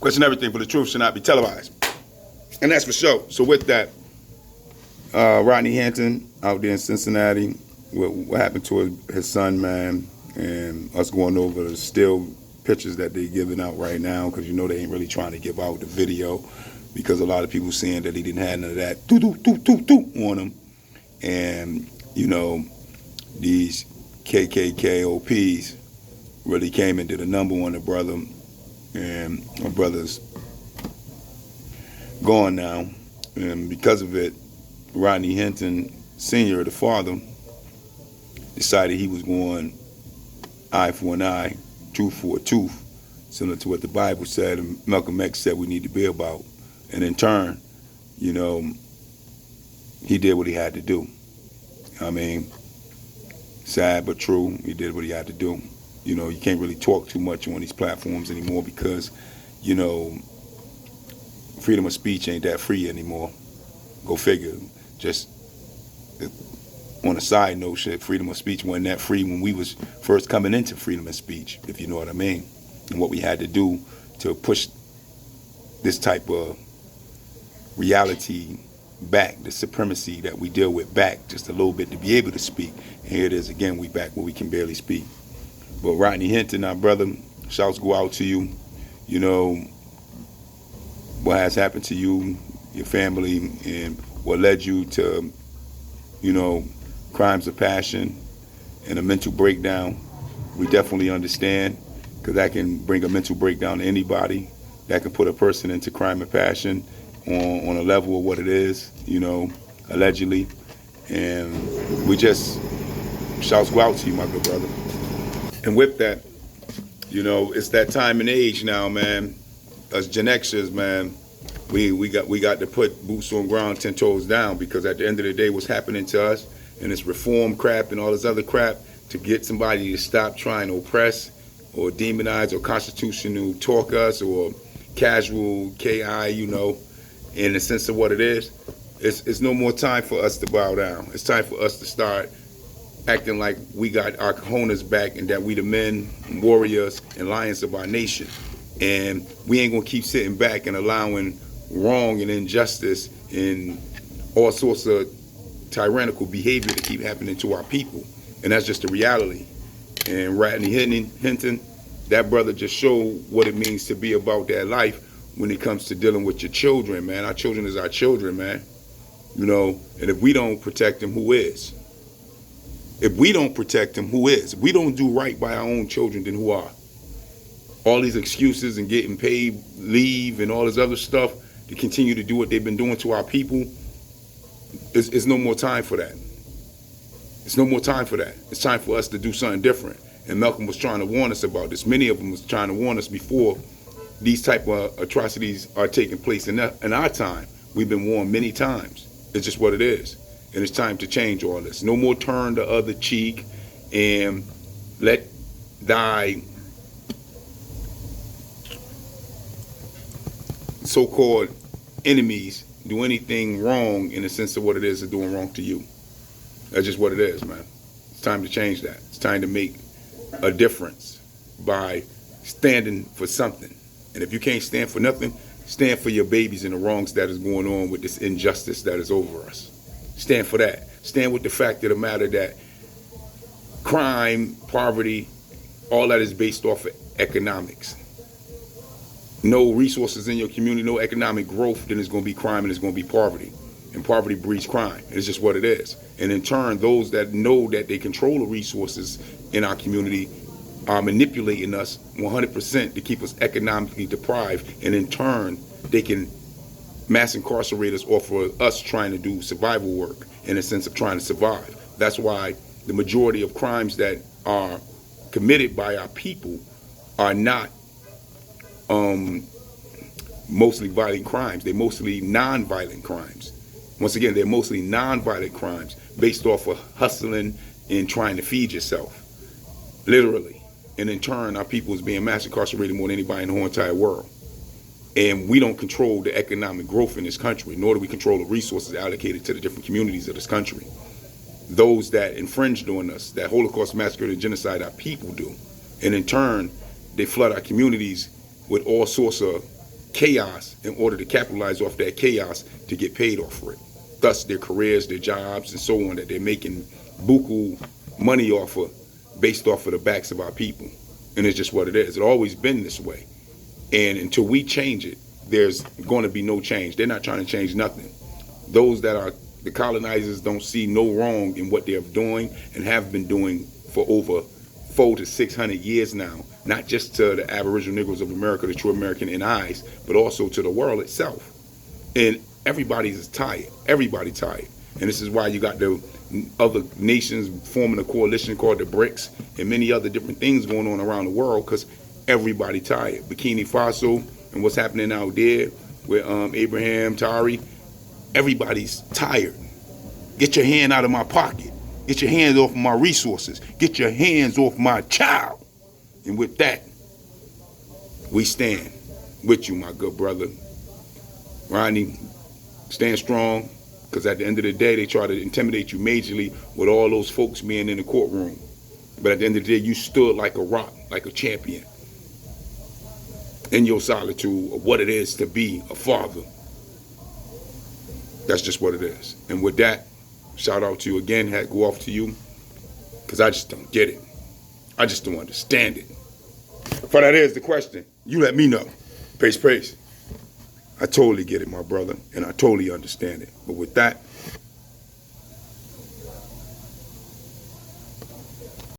Question everything, for the truth should not be televised. And that's for sure. So with that, Rodney Hinton out there in Cincinnati, what happened to his son, man, and us going over the still pictures that they're giving out right now, because you know they ain't really trying to give out the video, because a lot of people saying that he didn't have none of that on him. And, you know, these KKKOPs really came and did a number on the brother, and my brother's gone now. And because of it, Rodney Hinton Sr., the father, decided he was going eye for an eye, tooth for a tooth, similar to what the Bible said and Malcolm X said we need to be about. And in turn, you know, he did what he had to do. I mean, sad but true, he did what he had to do. You know, you can't really talk too much on these platforms anymore because, you know, freedom of speech ain't that free anymore. Go figure. Just on a side note, shit, freedom of speech wasn't that free when we was first coming into freedom of speech, if you know what I mean. And what we had to do to push this type of reality back, the supremacy that we deal with back just a little bit to be able to speak. And here it is again, we back where we can barely speak. But Rodney Hinton, our brother, shouts go out to you. You know, what has happened to you, your family, and what led you to, you know, crimes of passion and a mental breakdown. We definitely understand, because that can bring a mental breakdown to anybody. That can put a person into crime of passion on a level of what it is, you know, allegedly. And we just, shouts go out to you, my good brother. And with that, you know, it's that time and age now, man. Us Gen Xers, man, we got to put boots on ground, 10 toes down, because at the end of the day, what's happening to us and this reform crap and all this other crap to get somebody to stop trying to oppress or demonize or constitutional talk us or casual KI, you know, in the sense of what it is, it's no more time for us to bow down. It's time for us to start acting like we got our cojones back and that we the men, warriors, and lions of our nation. And we ain't gonna keep sitting back and allowing wrong and injustice and all sorts of tyrannical behavior to keep happening to our people. And that's just the reality. And Rodney Hinton, that brother just showed what it means to be about that life when it comes to dealing with your children, man. Our children is our children, man. You know, and if we don't protect them, who is? If we don't protect them, who is? If we don't do right by our own children, then who are? All these excuses and getting paid leave and all this other stuff to continue to do what they've been doing to our people, it's no more time for that. It's no more time for that. It's time for us to do something different. And Malcolm was trying to warn us about this. Many of them was trying to warn us before these type of atrocities are taking place in our time. We've been warned many times. It's just what it is. And it's time to change all this. No more turn the other cheek and let thy so-called enemies do anything wrong in the sense of what it is they're doing wrong to you. That's just what it is, man. It's time to change that. It's time to make a difference by standing for something. And if you can't stand for nothing, stand for your babies and the wrongs that is going on with this injustice that is over us. Stand for that. Stand with the fact of the matter that crime, poverty, all that is based off of economics. No resources in your community, no economic growth, then it's going to be crime and it's going to be poverty. And poverty breeds crime. It's just what it is. And in turn, those that know that they control the resources in our community are manipulating us 100% to keep us economically deprived. And in turn, they can mass incarcerate us off of us trying to do survival work in a sense of trying to survive. That's why the majority of crimes that are committed by our people are not mostly violent crimes. They're mostly non-violent crimes. Once again, they're mostly non-violent crimes based off of hustling and trying to feed yourself, literally. And in turn, our people is being mass incarcerated more than anybody in the whole entire world. And we don't control the economic growth in this country, nor do we control the resources allocated to the different communities of this country. Those that infringed on us, that Holocaust massacre and genocide, our people do. And in turn, they flood our communities with all sorts of chaos in order to capitalize off that chaos to get paid off for it. Thus, their careers, their jobs, and so on, that they're making buku money off of, based off of the backs of our people. And it's just what it is. It's always been this way. And until we change it, there's going to be no change. They're not trying to change nothing. Those that are the colonizers don't see no wrong in what they're doing and have been doing for over 400 to 600 years now. Not just to the Aboriginal Negroes of America, the true American in eyes, but also to the world itself. And everybody's tired. Everybody tired. And this is why you got the other nations forming a coalition called the BRICS and many other different things going on around the world, because everybody tired. Burkina Faso and what's happening out there with Abraham Tari, everybody's tired. Get your hand out of my pocket. Get your hands off of my resources. Get your hands off my child. And with that, we stand with you, my good brother. Rodney, stand strong, because at the end of the day, they try to intimidate you majorly with all those folks being in the courtroom. But at the end of the day, you stood like a rock, like a champion, in your solitude of what it is to be a father. That's just what it is. And with that, shout out to you again, hat go off to you, because I just don't get it. I just don't understand it. For that is the question. You let me know. Pace. I totally get it, my brother, and I totally understand it. But with that,